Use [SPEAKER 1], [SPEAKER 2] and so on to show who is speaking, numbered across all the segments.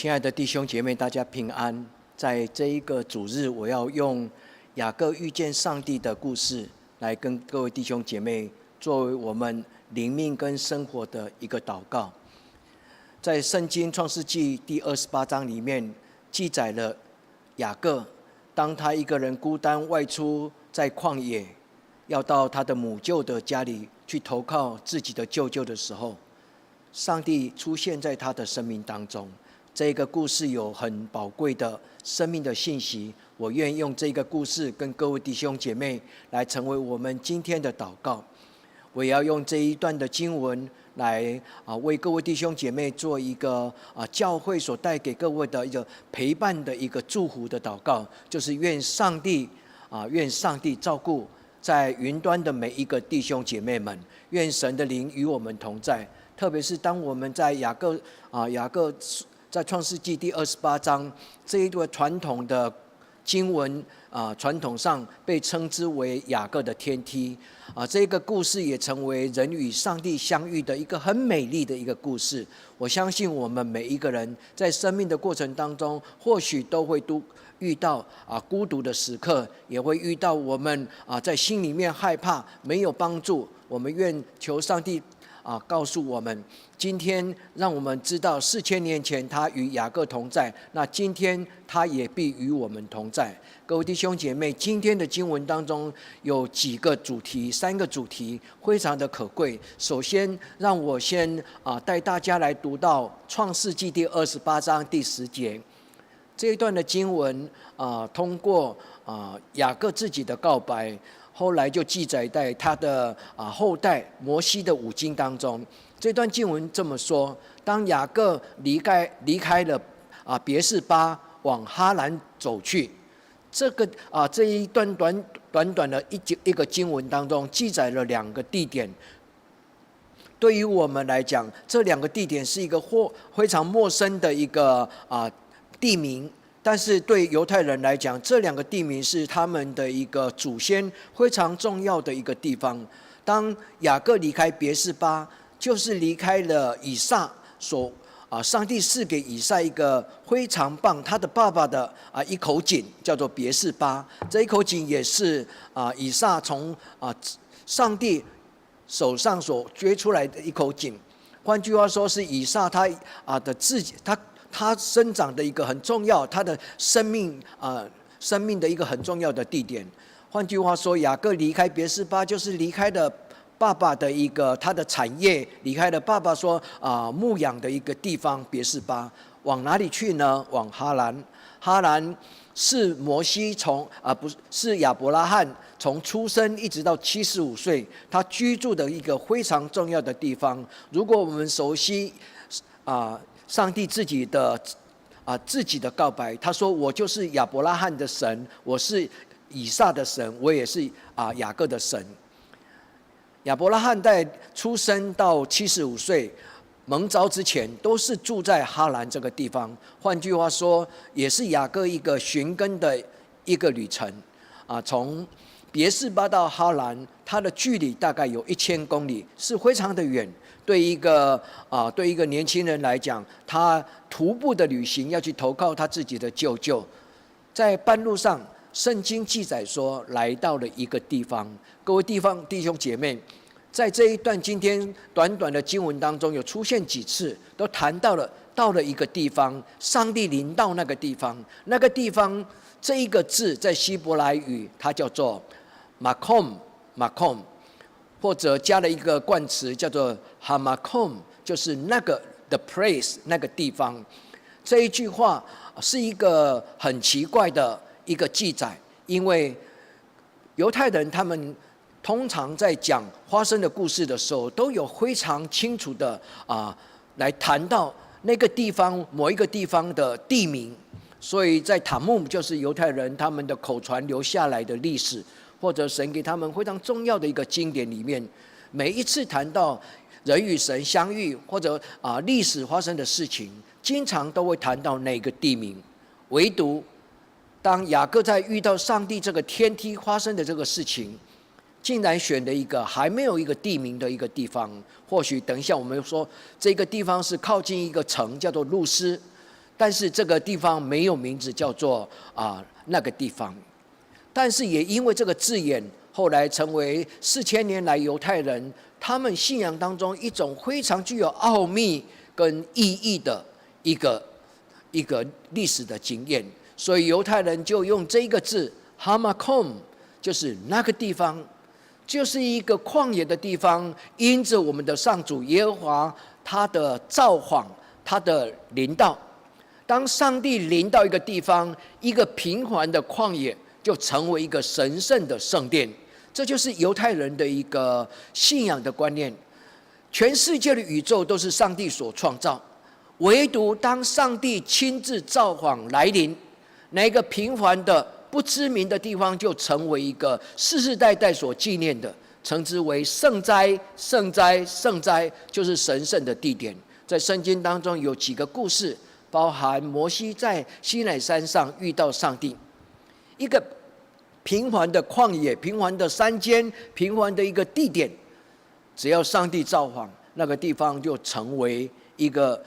[SPEAKER 1] 亲爱的弟兄姐妹，大家平安。在这一个主日，我要用雅各遇见上帝的故事来跟各位弟兄姐妹作为我们灵命跟生活的一个祷告。在圣经创世纪第28章里面记载了雅各，当他一个人孤单外出在旷野，要到他的母舅的家里去投靠自己的舅舅的时候，上帝出现在他的生命当中。这个故事有很宝贵的生命的信息，我愿意用这个故事跟各位弟兄姐妹来成为我们今天的祷告。我也要用这一段的经文来为各位弟兄姐妹做一个教会所带给各位的一个陪伴的一个祝福的祷告，就是愿上帝照顾在云端的每一个弟兄姐妹们，愿神的灵与我们同在。特别是当我们在雅各在创世纪第28章这一段传统的经文传统上被称之为雅各的天梯这个故事也成为人与上帝相遇的一个很美丽的一个故事。我相信我们每一个人在生命的过程当中，或许都会遇到孤独的时刻，也会遇到我们在心里面害怕没有帮助。我们愿求上帝告诉我们，今天让我们知道4000年前他与雅各同在，那今天他也必与我们同在。各位弟兄姐妹，今天的经文当中有几个主题，3个主题非常的可贵。首先让我先带大家来读到创世纪第28章第10节。这一段的经文通过雅各自己的告白，后来就记载在他的后代摩西的五经当中。这段经文这么说：当雅各离开了别是巴，往哈兰走去。这一段短的一个经文当中，记载了2个地点。对于我们来讲，这2个地点是一个非常陌生的一个地名。但是对犹太人来讲，这2个地名是他们的一个祖先非常重要的一个地方。当雅各离开别是巴，就是离开了以撒上帝赐给以撒一个非常棒，他的爸爸的一口井，叫做别是巴。这一口井也是以撒从上帝手上所掘出来的一口井。换句话说，是以撒他生长的一个很重要，他的生命的一个很重要的地点。换句话说，雅各离开别是巴，就是离开了爸爸的一个他的产业，离开了爸爸牧养的一个地方别是巴。往哪里去呢？往哈兰。哈兰是摩西是亚伯拉罕从出生一直到75岁，他居住的一个非常重要的地方。如果我们熟悉上帝自己的告白，他说：“我就是亚伯拉罕的神，我是以撒的神，我也是雅各的神。”亚伯拉罕在出生到75岁蒙召之前，都是住在哈兰这个地方。换句话说，也是雅各一个寻根的一个旅程从别是巴到哈兰，它的距离大概有1000公里，是非常的远。对一个年轻人来讲，他徒步的旅行要去投靠他自己的舅舅，在半路上，圣经记载说来到了一个地方。各位弟兄姐妹，在这一段今天短短的经文当中，有出现几次，都谈到了一个地方，上帝临到那个地方。那个地方这一个字在希伯来语，它叫做 makom， 或者加了一个冠词叫做 hamakom， 就是那个 the place， 那个地方。这一句话是一个很奇怪的一个记载，因为犹太人他们通常在讲发生的故事的时候，都有非常清楚的来谈到那个地方某一个地方的地名。所以在塔木姆，就是犹太人他们的口传留下来的历史，或者神给他们非常重要的一个经典里面，每一次谈到人与神相遇，或者历史发生的事情，经常都会谈到那个地名。唯独当雅各在遇到上帝这个天梯发生的这个事情，竟然选了一个还没有一个地名的一个地方。或许等一下我们说，这个地方是靠近一个城叫做路斯。但是这个地方没有名字，叫做那个地方。但是也因为这个字眼，后来成为4000年来犹太人他们信仰当中一种非常具有奥秘跟意义的一个历史的经验。所以犹太人就用这一个字 Hamakom， 就是那个地方，就是一个旷野的地方，因着我们的上主耶和华他的造访，他的临到。当上帝临到一个地方，一个平缓的旷野就成为一个神圣的圣殿。这就是犹太人的一个信仰的观念。全世界的宇宙都是上帝所创造，唯独当上帝亲自造访来临，那一个平凡的不知名的地方就成为一个世世代代所纪念的，称之为圣哉圣哉圣哉，就是神圣的地点。在圣经当中有几个故事，包含摩西在西乃山上遇到上帝，一个平凡的旷野，平凡的山间，平凡的一个地点，只要上帝造访，那个地方就成为一个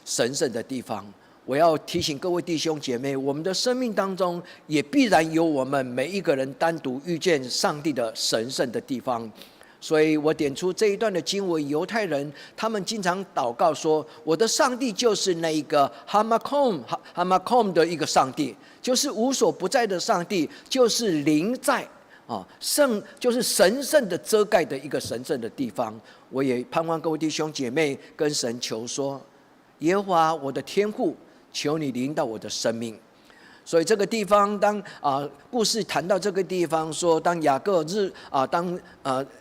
[SPEAKER 1] 神圣的地方。我要提醒各位弟兄姐妹，我们的生命当中也必然有我们每一个人单独遇见上帝的神圣的地方。所以我点出这一段的经文，犹太人他们经常祷告说，我的上帝就是那一个 Hamakom 的一个上帝，就是无所不在的上帝，就是临在就是神圣的遮盖的一个神圣的地方。我也盼望各位弟兄姐妹跟神求说，耶和华我的天父，求你临到我的生命。所以这个地方，当故事谈到这个地方，说当雅各当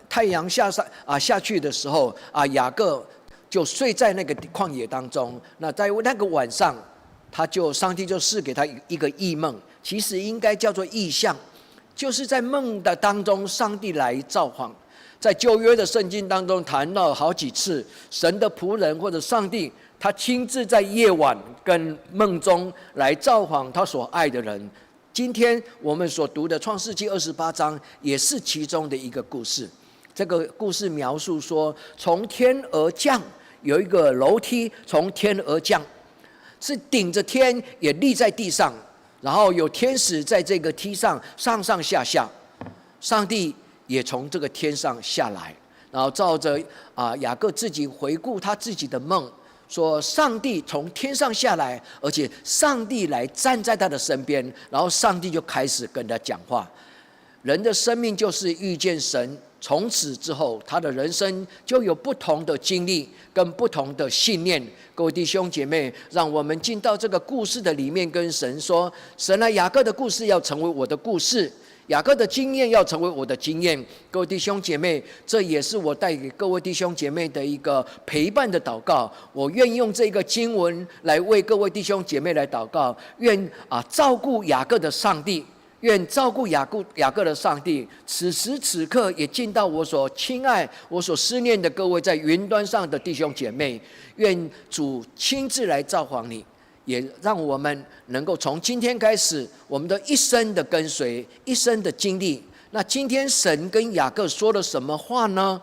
[SPEAKER 1] 太阳下去的时候，雅各就睡在那个旷野当中。那在那个晚上，上帝就赐给他一个异梦，其实应该叫做异象，就是在梦的当中，上帝来造访。在旧约的圣经当中谈到好几次，神的仆人或者上帝，他亲自在夜晚跟梦中来造访他所爱的人。今天我们所读的创世纪28章也是其中的一个故事。这个故事描述说，从天而降，有一个楼梯从天而降，是顶着天也立在地上，然后有天使在这个梯上上上下下，上帝也从这个天上下来，然后照着雅各自己回顾他自己的梦，说上帝从天上下来，而且上帝来站在他的身边，然后上帝就开始跟他讲话。人的生命就是遇见神，从此之后他的人生就有不同的经历跟不同的信念。各位弟兄姐妹，让我们进到这个故事的里面，跟神说，神啊，雅各的故事要成为我的故事，雅各的经验要成为我的经验。各位弟兄姐妹，这也是我带给各位弟兄姐妹的一个陪伴的祷告。我愿用这个经文来为各位弟兄姐妹来祷告，愿照顾雅各的上帝，愿照顾雅各的上帝，此时此刻也进到我所亲爱、我所思念的各位在云端上的弟兄姐妹，愿主亲自来造访你，也让我们能够从今天开始，我们的一生的跟随，一生的经历。那今天神跟雅各说了什么话呢？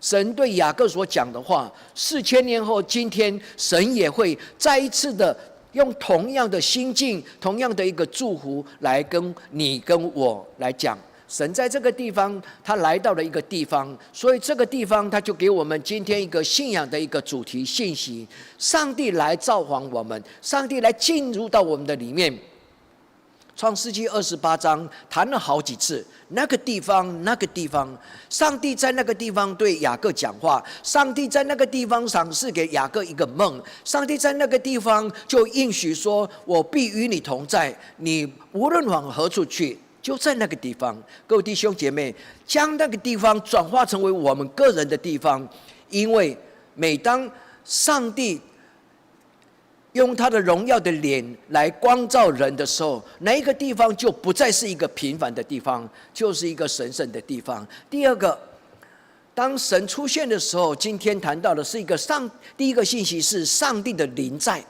[SPEAKER 1] 神对雅各所讲的话，4000年后今天神也会再一次的用同样的心境，同样的一个祝福来跟你跟我来讲。神在这个地方，他来到了一个地方，所以这个地方他就给我们今天一个信仰的一个主题信息：上帝来造访我们，上帝来进入到我们的里面。创世纪28章谈了好几次，那个地方，那个地方，上帝在那个地方对雅各讲话，上帝在那个地方赏赐给雅各一个梦，上帝在那个地方就应许说，我必与你同在，你无论往何处去，就在那个地方。各位弟兄姐妹，将那个地方转化成为我们个人的地方，因为每当上帝用他的荣耀的脸来光照人的时候，那一个地方就不再是一个平凡的地方，就是一个神圣的地方。第二个，当神出现的时候，今天谈到的是第一个信息是上帝的临在。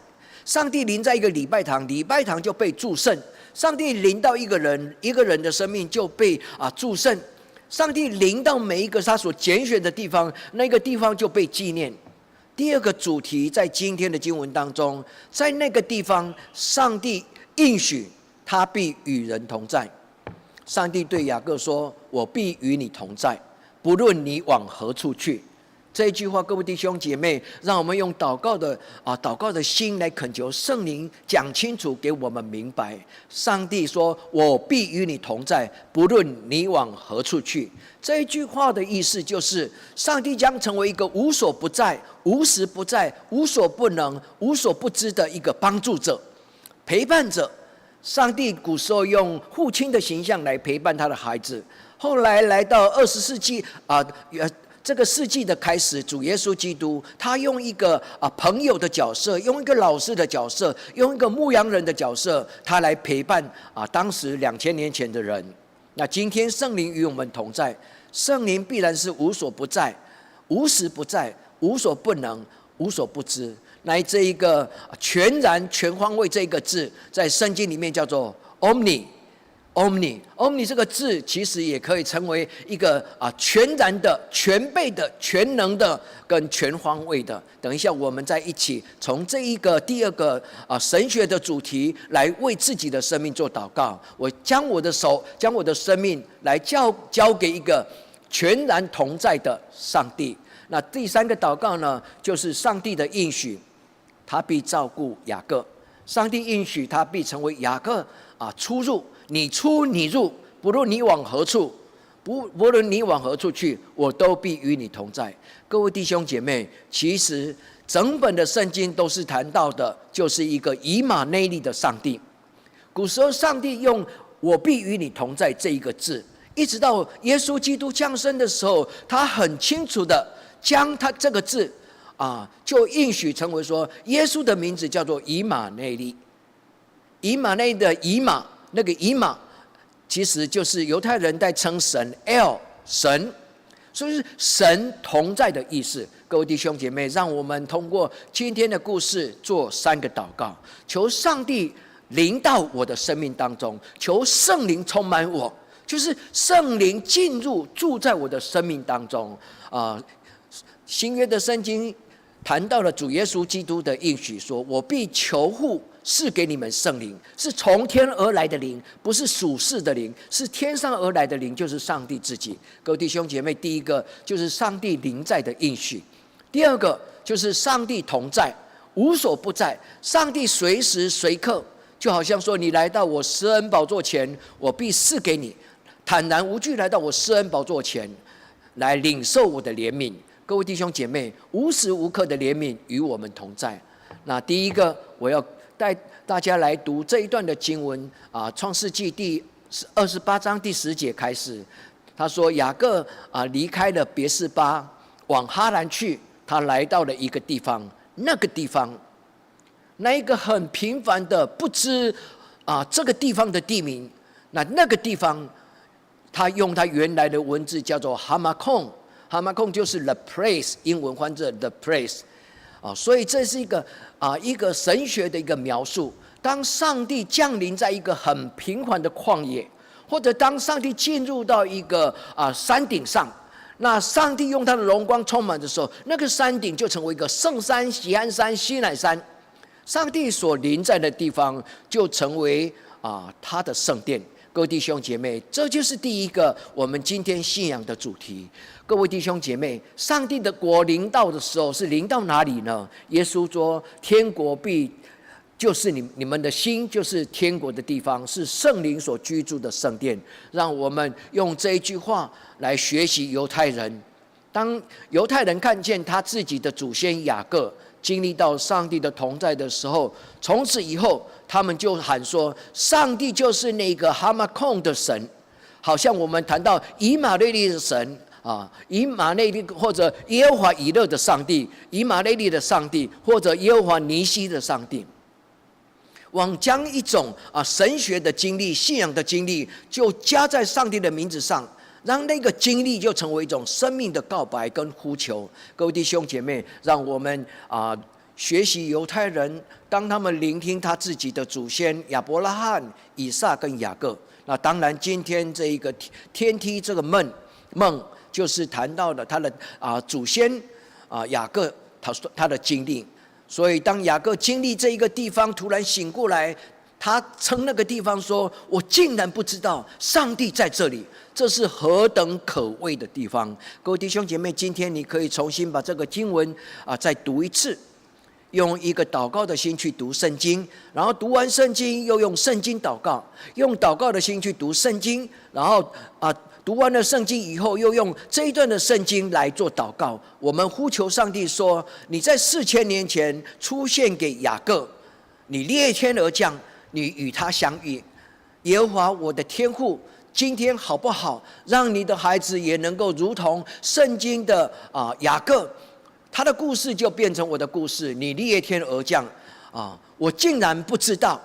[SPEAKER 1] 上帝临在一个礼拜堂，礼拜堂就被祝圣；上帝临到一个人，一个人的生命就被祝圣；上帝临到每一个他所拣选的地方，那个地方就被纪念。第二个主题在今天的经文当中，在那个地方，上帝应许他必与人同在。上帝对雅各说：“我必与你同在，不论你往何处去。”这一句话，各位弟兄姐妹，让我们用祷告的心来恳求圣灵讲清楚，给我们明白。上帝说：“我必与你同在，不论你往何处去。”这一句话的意思就是，上帝将成为一个无所不在、无时不在、无所不能、无所不知的一个帮助者、陪伴者。上帝古时候用父亲的形象来陪伴他的孩子，后来来到20世纪这个世纪的开始，主耶稣基督他用一个朋友的角色，用一个老师的角色，用一个牧羊人的角色，他来陪伴当时2000年前的人。那今天圣灵与我们同在，圣灵必然是无所不在、无时不在、无所不能、无所不知。那这一个全然全方位这个字，在圣经里面叫做 omni。omni 这个字其实也可以成为一个全然的、全备的、全能的跟全方位的。等一下我们再一起从这一个第二个神学的主题来为自己的生命做祷告。我将我的手、将我的生命来交给一个全然同在的上帝。那第三个祷告呢，就是上帝的应许，他必照顾雅各。上帝应许他必成为雅各出入，你出你入，不论你往何处，不论你往何处去，我都必与你同在。各位弟兄姐妹，其实整本的圣经都是谈到的，就是一个以马内利的上帝。古时候上帝用我必与你同在这一个字，一直到耶稣基督降生的时候，他很清楚的将他这个字就应许成为说，耶稣的名字叫做以马内利。以马内利的以马，那个以马其实就是犹太人在称神 El 神，所以是神同在的意思。各位弟兄姐妹，让我们通过今天的故事做3个祷告，求上帝临到我的生命当中，求圣灵充满我，就是圣灵进入住在我的生命当中。新约的圣经谈到了主耶稣基督的应许，说我必求父赐给你们圣灵，是从天而来的灵，不是属世的灵，是天上而来的灵，就是上帝自己。各位弟兄姐妹，第一个就是上帝临在的应许，第二个就是上帝同在，无所不在。上帝随时随刻，就好像说你来到我施恩宝座前，我必赐给你，坦然无惧来到我施恩宝座前，来领受我的怜悯。各位弟兄姐妹，无时无刻的怜悯与我们同在。那第一个，我要带大家来读这一段的经文创世纪第28章第10节开始。他说雅各离开了别是巴，往哈兰去，他来到了一个地方，那个地方，那一个很平凡的不知这个地方的地名，那个地方，他用他原来的文字叫做哈马控。哈马控就是 the place， 英文翻成 the place， 所以这是一个神学的一个描述。当上帝降临在一个很平缓的旷野，或者当上帝进入到一个山顶上，那上帝用他的荣光充满的时候，那个山顶就成为一个圣山、锡安山、西乃山，上帝所临在的地方就成为他的圣殿。各位弟兄姐妹，这就是第一个我们今天信仰的主题。各位弟兄姐妹，上帝的国临到的时候是临到哪里呢？耶稣说天国必就是你们的心，就是天国的地方，是圣灵所居住的圣殿。让我们用这一句话来学习犹太人。当犹太人看见他自己的祖先雅各经历到上帝的同在的时候，从此以后他们就喊说，上帝就是那个哈马控的神。好像我们谈到以马内利的神以马内利，或者耶和华以勒的上帝，以马内利的上帝，或者耶和华尼西的上帝，往将一种神学的经历、信仰的经历，就加在上帝的名字上，让那个经历就成为一种生命的告白跟呼求。各位弟兄姐妹，让我们学习犹太人，当他们聆听他自己的祖先亚伯拉罕、以撒跟雅各。那当然，今天这一个天梯这个梦，就是谈到了他的祖先雅各他的经历。所以当雅各经历这一个地方，突然醒过来，他称那个地方说：“我竟然不知道上帝在这里，这是何等可畏的地方！”各位弟兄姐妹，今天你可以重新把这个经文再读一次，用一个祷告的心去读圣经，然后读完圣经又用圣经祷告，用祷告的心去读圣经，然后读完了圣经以后，又用这一段的圣经来做祷告。我们呼求上帝说：“你在4000年前出现给雅各，你裂天而降，你与他相遇。耶和华我的天父，今天好不好？让你的孩子也能够如同圣经的雅各，他的故事就变成我的故事。你裂天而降我竟然不知道，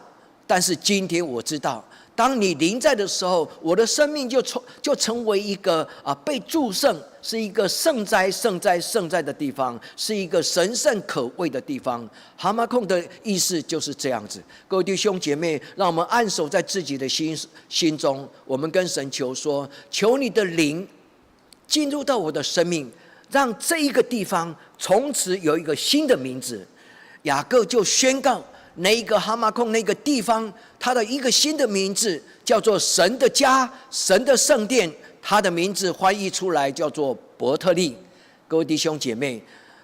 [SPEAKER 1] 但是今天我知道。”当你临在的时候，我的生命就成为一个被祝圣，是一个圣哉圣哉圣哉的地方，是一个神圣可畏的地方。哈马控的意思就是这样子。各位弟兄姐妹，让我们按手在自己的心中，我们跟神求说：求你的灵进入到我的生命，让这一个地方从此有一个新的名字。雅各就宣告。那一个哈马控那个地方，它的一个新的名字叫做神的家，神的圣殿，它的名字翻译出来叫做伯特利。各位弟兄姐妹，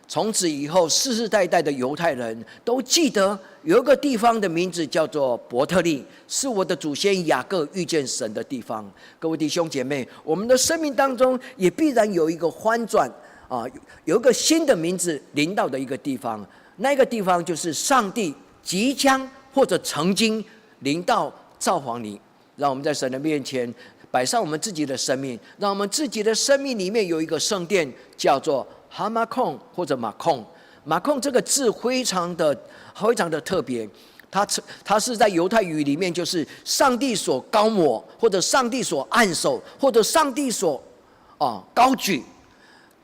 [SPEAKER 1] 从此以后世世代代的犹太人都记得有一个地方的名字叫做伯特利，是我的祖先雅各遇见神的地方。各位弟兄姐妹，我们的生命当中也必然有一个翻转有一个新的名字临到的一个地方，那个地方就是上帝即将或者曾经临到造访你。让我们在神的面前摆上我们自己的生命，让我们自己的生命里面有一个圣殿，叫做哈马控或者马控。马控这个字非常的特别，它是在犹太语里面就是上帝所高抹，或者上帝所按手，或者上帝所高举。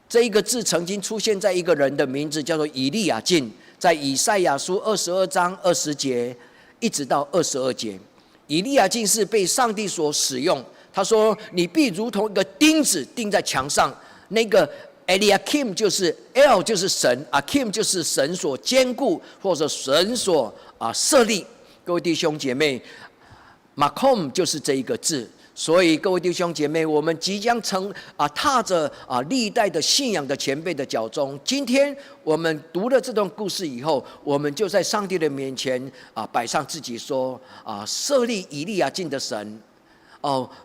[SPEAKER 1] 这一个字曾经出现在一个人的名字，叫做以利亚敬，在以赛亚书22章20节一直到22节。以利亚敬是被上帝所使用，他说：“你必如同一个钉子钉在墙上。”那个 Eliakim 就是 El 就是神，Akim 就是神所坚固或者神所设立。各位弟兄姐妹 ，Makom 就是这一个字。所以各位弟兄姐妹，我们即将踏着历代的信仰的前辈的脚中。今天我们读了这段故事以后，我们就在上帝的面前摆上自己说设立以利亚敬的神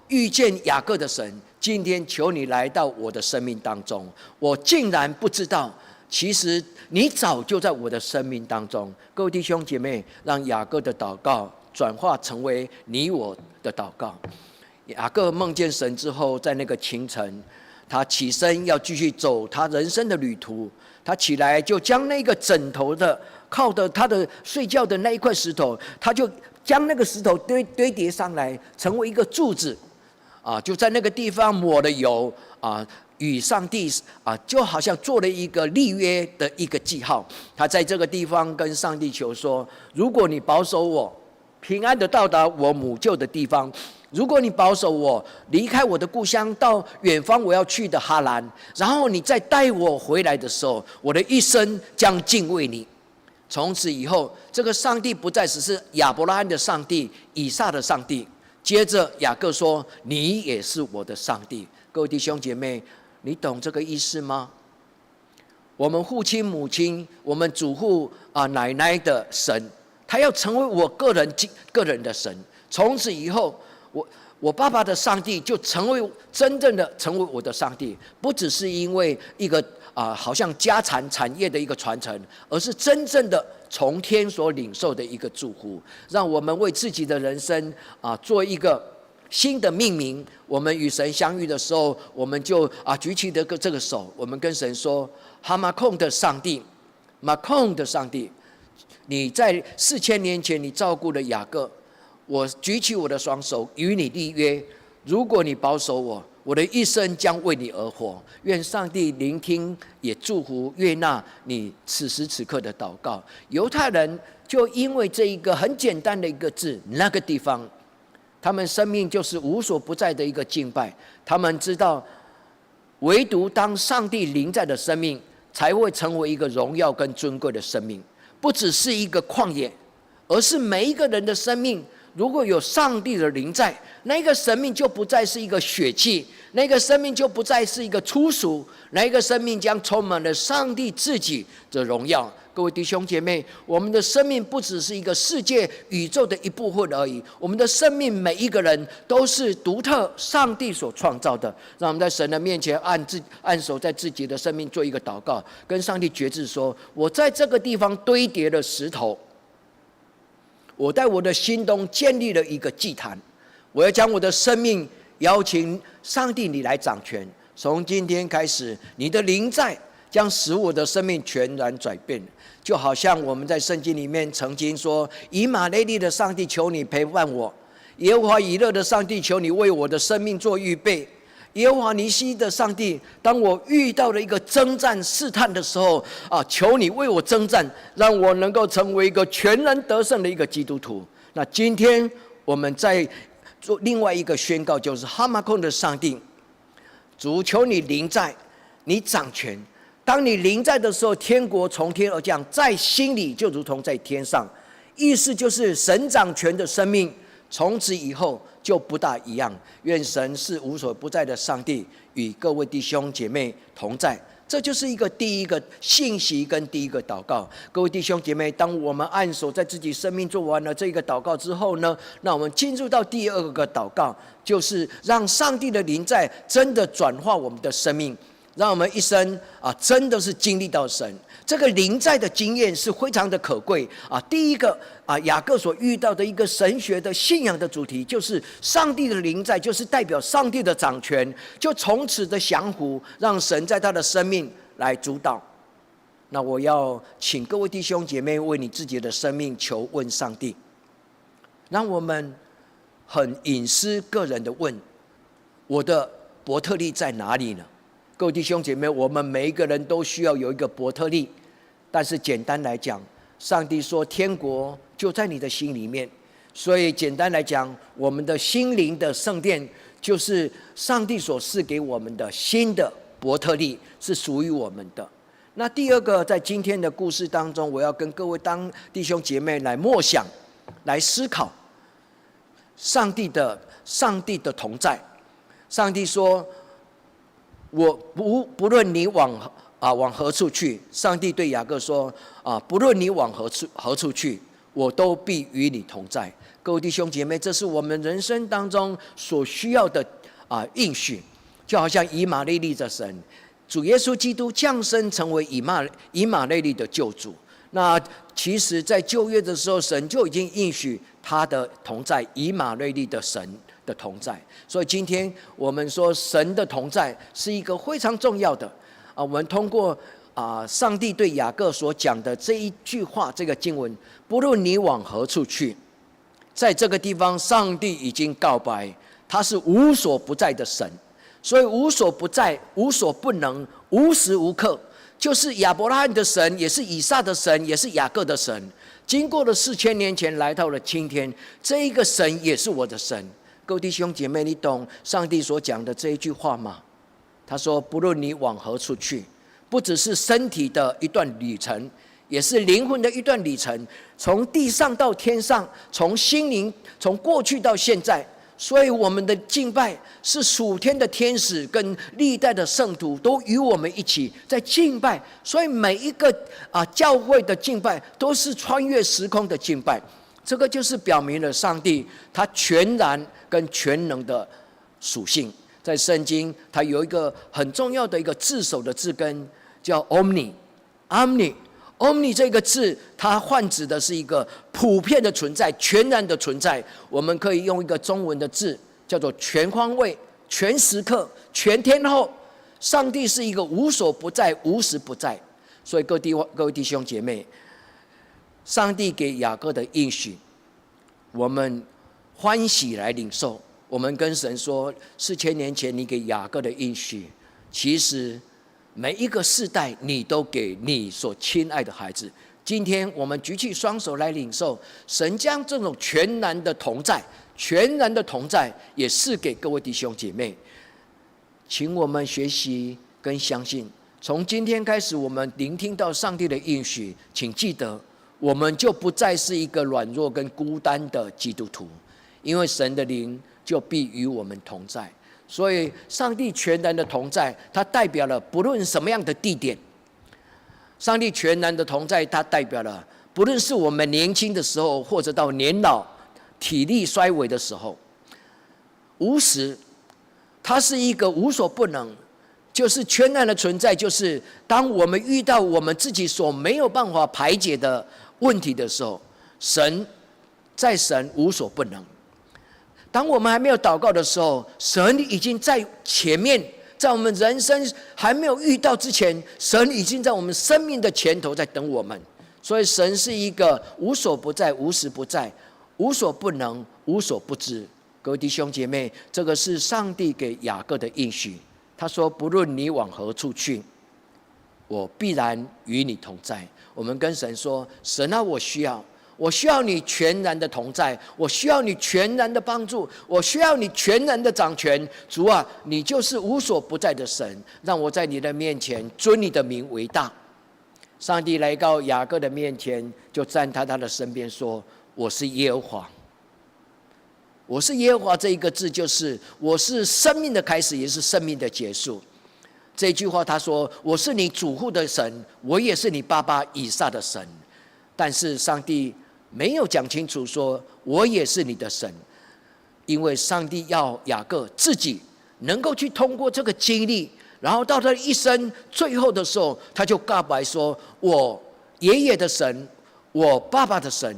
[SPEAKER 1] 遇见雅各的神，今天求你来到我的生命当中。我竟然不知道，其实你早就在我的生命当中。各位弟兄姐妹，让雅各的祷告转化成为你我的祷告。雅各梦见神之后，在那个清晨，他起身要继续走他人生的旅途。他起来就将那个枕头的靠着他的睡觉的那一块石头，他就将那个石头堆叠上来，成为一个柱子就在那个地方抹了油与上帝就好像做了一个立约的一个记号。他在这个地方跟上帝求说：如果你保守我平安的到达我母舅的地方，如果你保守我离开我的故乡到远方我要去的哈兰，然后你再带我回来的时候，我的一生将敬畏你。从此以后，这个上帝不再只是亚伯拉罕的上帝，以撒的上帝。接着雅各说：你也是我的上帝。各位弟兄姐妹，你懂这个意思吗？我们父亲母亲，我们祖父奶奶的神，他要成为我个人的神。从此以后，我爸爸的上帝就真正的成为我的上帝，不只是因为一个好像家产业的一个传承，而是真正的从天所领受的一个祝福。让我们为自己的人生做一个新的命名。我们与神相遇的时候，我们就举起这个手，我们跟神说：哈马控的上帝，马控的上帝，你在4000年前你照顾了雅各，我举起我的双手与你立约，如果你保守我，我的一生将为你而活。愿上帝聆听，也祝福悦纳你此时此刻的祷告。犹太人就因为这一个很简单的一个字，那个地方，他们生命就是无所不在的一个敬拜。他们知道，唯独当上帝临在的生命，才会成为一个荣耀跟尊贵的生命，不只是一个旷野，而是每一个人的生命，如果有上帝的灵在，那个生命就不再是一个血气，那个生命就不再是一个粗俗，那个生命将充满了上帝自己的荣耀。各位弟兄姐妹，我们的生命不只是一个世界宇宙的一部分而已，我们的生命每一个人都是独特上帝所创造的。让我们在神的面前按手在自己的生命做一个祷告，跟上帝决志说：我在这个地方堆叠了石头，我在我的心中建立了一个祭坛，我要将我的生命邀请上帝你来掌权。从今天开始，你的灵在将使我的生命全然转变，就好像我们在圣经里面曾经说：以马内利的上帝，求你陪伴我；耶和华以勒的上帝，求你为我的生命做预备；耶和华尼西的上帝，当我遇到了一个征战试探的时候求你为我征战，让我能够成为一个全然得胜的一个基督徒。那今天我们在做另外一个宣告，就是哈马空的上帝，主求你临在，你掌权。当你临在的时候，天国从天而降，在心里就如同在天上。意思就是神掌权的生命，从此以后就不大一样。愿神是无所不在的上帝与各位弟兄姐妹同在。这就是第一个信息跟第一个祷告。各位弟兄姐妹，当我们按手在自己生命做完了这个祷告之后呢，那我们进入到第二个祷告，就是让上帝的灵在真的转化我们的生命，让我们一生真的是经历到神。这个灵在的经验是非常的可贵第一个雅各所遇到的一个神学的信仰的主题，就是上帝的灵在，就是代表上帝的掌权，就从此的降服，让神在他的生命来主导。那我要请各位弟兄姐妹为你自己的生命求问上帝，让我们很隐私个人的问：我的伯特利在哪里呢？各位弟兄姐妹，我们每一个人都需要有一个伯特利，但是简单来讲，上帝说天国就在你的心里面，所以简单来讲，我们的心灵的圣殿就是上帝所赐给我们的新的伯特利，是属于我们的。那第二个，在今天的故事当中，我要跟各位弟兄姐妹来默想，来思考上帝的同在。上帝说：我不论你往何处去，上帝对雅各说不论你往何处去，我都必与你同在。各位弟兄姐妹，这是我们人生当中所需要的应许，就好像以马内利的神，主耶稣基督降生成为以马内利的救主。那其实在旧约的时候，神就已经应许他的同在，以马内利的神的同在。所以今天我们说神的同在是一个非常重要的我们通过上帝对雅各所讲的这一句话，这个经文，不论你往何处去，在这个地方上帝已经告白他是无所不在的神。所以无所不在，无所不能，无时无刻，就是亚伯拉罕的神，也是以撒的神，也是雅各的神。经过了4000年前，来到了今天，这一个神也是我的神。各位弟兄姐妹，你懂上帝所讲的这一句话吗？他说不论你往何处去，不只是身体的一段旅程，也是灵魂的一段旅程，从地上到天上，从心灵，从过去到现在。所以我们的敬拜是属天的天使跟历代的圣徒都与我们一起在敬拜。所以每一个教会的敬拜都是穿越时空的敬拜。这个就是表明了上帝他全然跟全能的属性。在圣经它有一个很重要的一个字首的字根叫 Omni。Omni 这个字，它泛指的是一个普遍的存在，全然的存在。我们可以用一个中文的字，叫做全方位、全时刻、全天候。上帝是一个无所不在、无时不在。所以各位弟兄姐妹，上帝给雅各的应许，我们欢喜来领受。我们跟神说，4000年前你给雅各的应许，其实每一个世代你都给你所亲爱的孩子。今天我们举起双手来领受，神将这种全然的同在也是给各位弟兄姐妹。请我们学习跟相信，从今天开始，我们聆听到上帝的应许，请记得，我们就不再是一个软弱跟孤单的基督徒，因为神的灵就必与我们同在。所以，上帝全然的同在，它代表了不论什么样的地点，上帝全然的同在，它代表了不论是我们年轻的时候，或者到年老、体力衰微的时候，无时，它是一个无所不能，就是全然的存在。就是当我们遇到我们自己所没有办法排解的问题的时候，神无所不能。当我们还没有祷告的时候，神已经在前面，在我们人生还没有遇到之前，神已经在我们生命的前头在等我们。所以神是一个无所不在、无时不在、无所不能、无所不知。各位弟兄姐妹，这个是上帝给雅各的应许。他说：“不论你往何处去，我必然与你同在。”我们跟神说：“神啊，我需要你全然的同在，我需要你全然的帮助，我需要你全然的掌权。主啊，你就是无所不在的神，让我在你的面前尊你的名为大。”上帝来到雅各的面前，就站在他的身边说：“我是耶和华。”我是耶和华这一个字，就是我是生命的开始，也是生命的结束。这句话他说：“我是你主户的神，我也是你爸爸以撒的神。”但是上帝没有讲清楚说我也是你的神，因为上帝要雅各自己能够去通过这个经历，然后到他一生最后的时候，他就告白说：“我爷爷的神，我爸爸的神，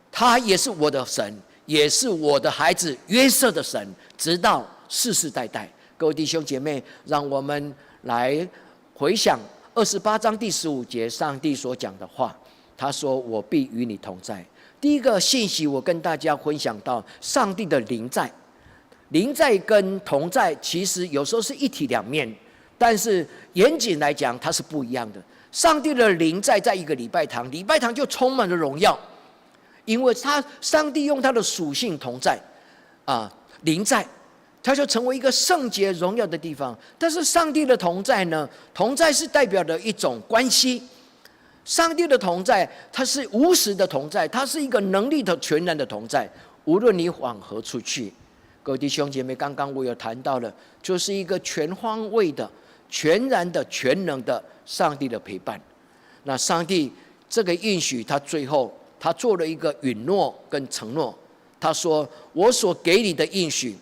[SPEAKER 1] 他也是我的神，也是我的孩子约瑟的神，直到世世代代。”各位弟兄姐妹，让我们来回想28章第15节上帝所讲的话。他说：“我必与你同在。”第一个信息，我跟大家分享到上帝的灵在。灵在跟同在其实有时候是一体两面，但是严谨来讲，它是不一样的。上帝的灵在一个礼拜堂，礼拜堂就充满了荣耀，因为上帝用他的属性同在，灵在，它就成为一个圣洁荣耀的地方。但是上帝的同在呢？同在是代表的一种关系。上帝的同在，它是无时的同在，它是一个能力的全然的同在。无论你往何处去，各位弟兄姐妹，刚刚我有谈到了，就是一个全方位的、全然的、全能的上帝的陪伴。那上帝这个应许，他最后他做了一个允诺跟承诺。他说：“我所给你的应许，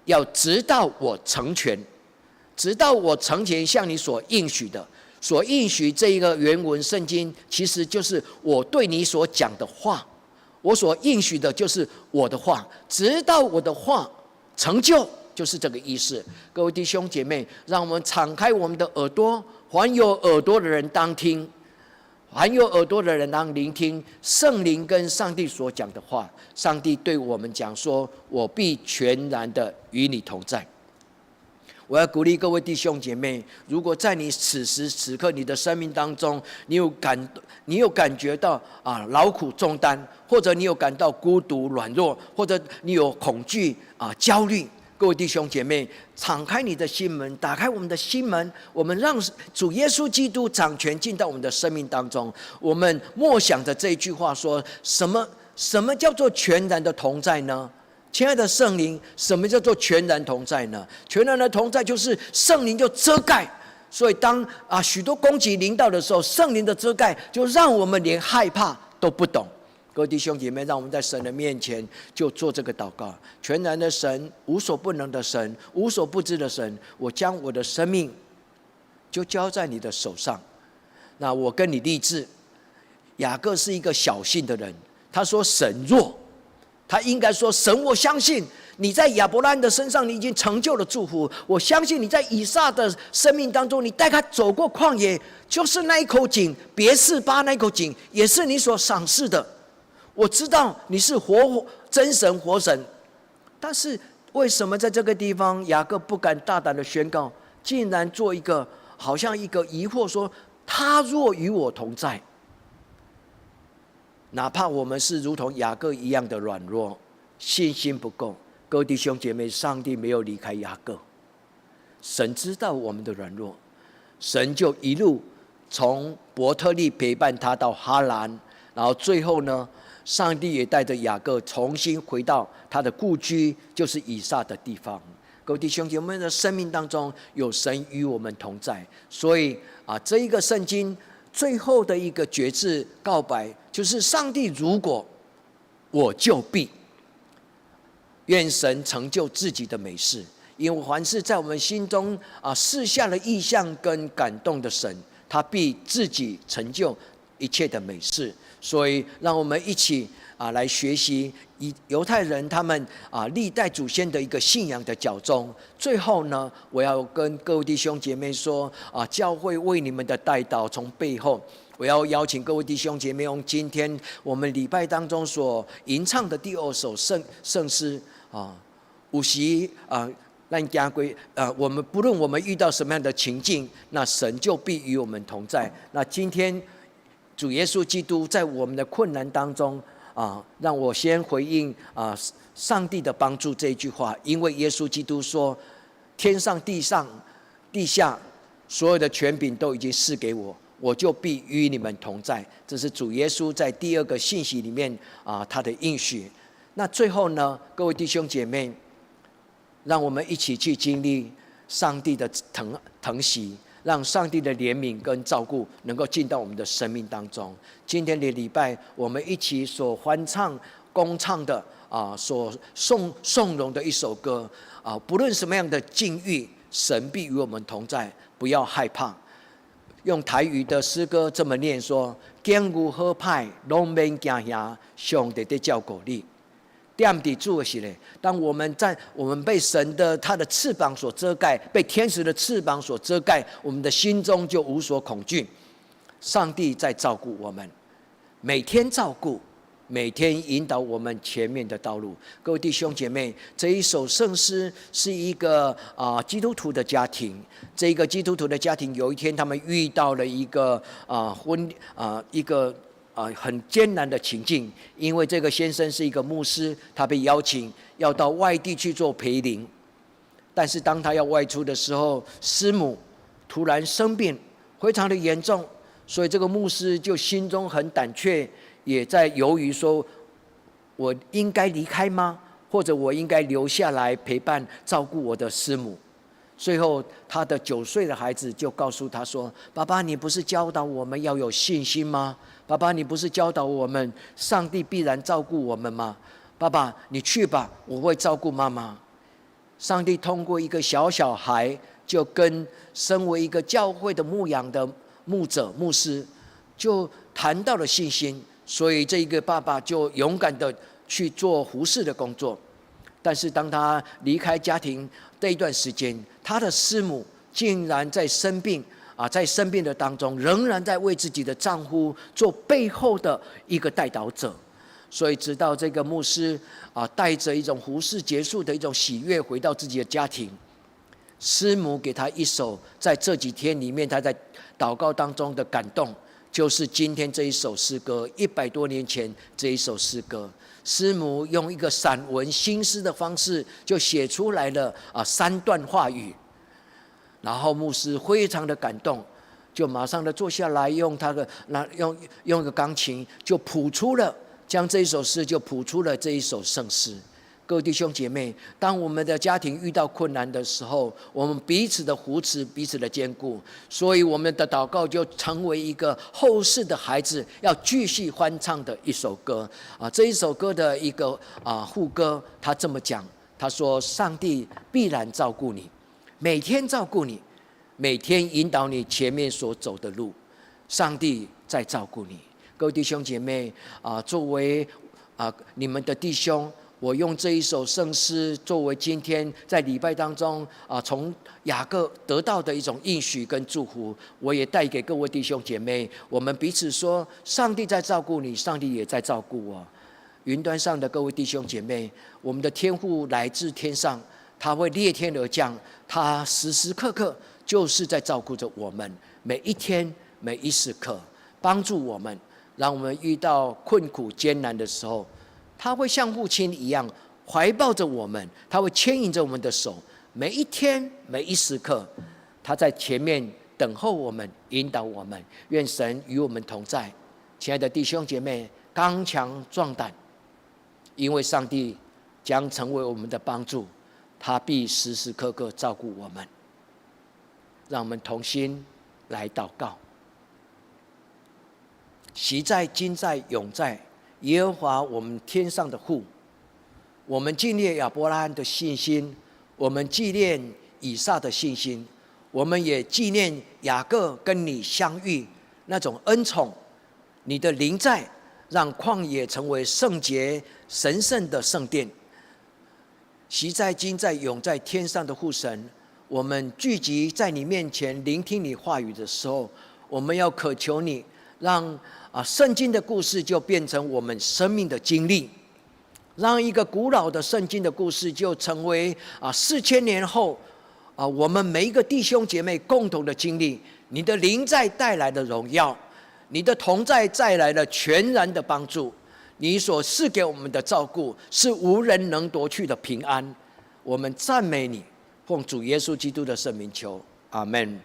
[SPEAKER 1] 要直到我成全，直到我成全向你所应许的。”所应许这一个原文圣经，其实就是我对你所讲的话。我所应许的就是我的话，直到我的话成就，就是这个意思。各位弟兄姐妹，让我们敞开我们的耳朵，凡有耳朵的人当听，凡有耳朵的人当聆听圣灵跟上帝所讲的话。上帝对我们讲说：“我必全然的与你同在。”我要鼓励各位弟兄姐妹，如果在你此时此刻你的生命当中，你有感觉到劳苦重担，或者你有感到孤独软弱，或者你有恐惧焦虑，各位弟兄姐妹，敞开你的心门，打开我们的心门，我们让主耶稣基督掌权进到我们的生命当中。我们默想着这一句话说：什么叫做全然的同在呢？亲爱的圣灵，什么叫做全然同在呢？全然的同在就是圣灵就遮盖，所以当许多攻击临到的时候，圣灵的遮盖就让我们连害怕都不懂。各位弟兄姐妹，让我们在神的面前就做这个祷告。全然的神，无所不能的神，无所不知的神，我将我的生命就交在你的手上。那我跟你立志，雅各是一个小信的人，他说神若，他应该说：“神，我相信你在亚伯拉罕的身上，你已经成就了祝福。我相信你在以撒的生命当中，你带他走过旷野，就是那一口井，别是巴那一口井，也是你所赏赐的。我知道你是真神活神，但是为什么在这个地方，雅各不敢大胆的宣告，竟然做一个好像一个疑惑说：他若与我同在。”哪怕我们是如同雅各一样的软弱，信心不够，各位弟兄姐妹，上帝没有离开雅各。神知道我们的软弱，神就一路从伯特利陪伴他到哈兰，然后最后呢，上帝也带着雅各重新回到他的故居，就是以撒的地方。各位弟兄姐妹，我们的生命当中有神与我们同在，所以这一个圣经最后的一个决志告白，就是上帝如果我就必，愿神成就自己的美事，因为凡是在我们心中赐下了意向跟感动的神，他必自己成就一切的美事。所以让我们一起来学习犹太人他们历代祖先的一个信仰的脚踪。最后呢，我要跟各位弟兄姐妹说教会为你们的代祷从背后，我要邀请各位弟兄姐妹用今天我们礼拜当中所吟唱的第2首圣诗有时让家规我们不论我们遇到什么样的情境，那神就必与我们同在。那今天主耶稣基督在我们的困难当中让我先回应上帝的帮助这一句话，因为耶稣基督说，天上地下所有的权柄都已经赐给我，我就必与你们同在。这是主耶稣在第2个信息里面他的应许。那最后呢，各位弟兄姐妹，让我们一起去经历上帝的疼惜，让上帝的怜悯跟照顾能够进到我们的生命当中。今天的礼拜，我们一起所欢唱、公唱的所颂咏的一首歌不论什么样的境遇，神必与我们同在，不要害怕。用台语的诗歌这么念说：境遇好歹，拢免惊吓，上帝在照顾你。点伫主的是咧，当我们被神的他的翅膀所遮盖，被天使的翅膀所遮盖，我们的心中就无所恐惧。上帝在照顾我们，每天照顾，每天引导我们前面的道路。各位弟兄姐妹，这一首圣诗是一个基督徒的家庭。这一个基督徒的家庭，有一天他们遇到了一个很艰难的情境，因为这个先生是一个牧师，他被邀请要到外地去做陪灵，但是当他要外出的时候，师母突然生病，非常的严重，所以这个牧师就心中很胆怯，也在犹豫说，我应该离开吗？或者我应该留下来陪伴照顾我的师母？最后他的9岁的孩子就告诉他说，爸爸，你不是教导我们要有信心吗？爸爸，你不是教导我们上帝必然照顾我们吗？爸爸，你去吧，我会照顾妈妈。上帝通过一个小孩，就跟身为一个教会的牧养的牧师就谈到了信心，所以这一个爸爸就勇敢的去做服事的工作。但是当他离开家庭这一段时间，他的师母竟然在生病的当中，仍然在为自己的丈夫做背后的一个代祷者。所以直到这个牧师带着一种服事结束的一种喜悦回到自己的家庭，师母给他一首在这几天里面他在祷告当中的感动，就是今天这一首诗歌，100多年前这一首诗歌。师母用一个散文新诗的方式就写出来了3段话语，然后牧师非常的感动，就马上的坐下来，用一个钢琴就谱出了，将这一首诗就谱出了这一首圣诗。各位弟兄姐妹，当我们的家庭遇到困难的时候，我们彼此的扶持，彼此的坚固，所以我们的祷告就成为一个后世的孩子要继续欢唱的一首歌这一首歌的一个副歌，他这么讲，他说：上帝必然照顾你，每天照顾你，每天引导你前面所走的路，上帝在照顾你。各位弟兄姐妹作为你们的弟兄，我用这一首圣诗作为今天在礼拜当中从雅各得到的一种应许跟祝福，我也带给各位弟兄姐妹，我们彼此说，上帝在照顾你，上帝也在照顾我。云端上的各位弟兄姐妹，我们的天父来自天上，他会裂天而降，他时时刻刻就是在照顾着我们，每一天每一时刻帮助我们，让我们遇到困苦艰难的时候，他会像父亲一样怀抱着我们，他会牵引着我们的手，每一天每一时刻，他在前面等候我们，引导我们。愿神与我们同在。亲爱的弟兄姐妹，刚强壮胆，因为上帝将成为我们的帮助，他必时时刻刻照顾我们。让我们同心来祷告。昔在、今在、永在，耶和华我们天上的父，我们纪念亚伯拉罕的信心，我们纪念以撒的信心，我们也纪念雅各跟你相遇那种恩宠。你的灵在，让旷野成为圣洁神圣的圣殿。昔在、今在、永在天上的父神，我们聚集在你面前聆听你话语的时候，我们要渴求你，让圣经的故事就变成我们生命的经历，让一个古老的圣经的故事就成为4000年后我们每一个弟兄姐妹共同的经历。你的灵在带来的荣耀，你的同在带来了全然的帮助，你所赐给我们的照顾是无人能夺去的平安。我们赞美你，奉主耶稣基督的圣名求，阿们。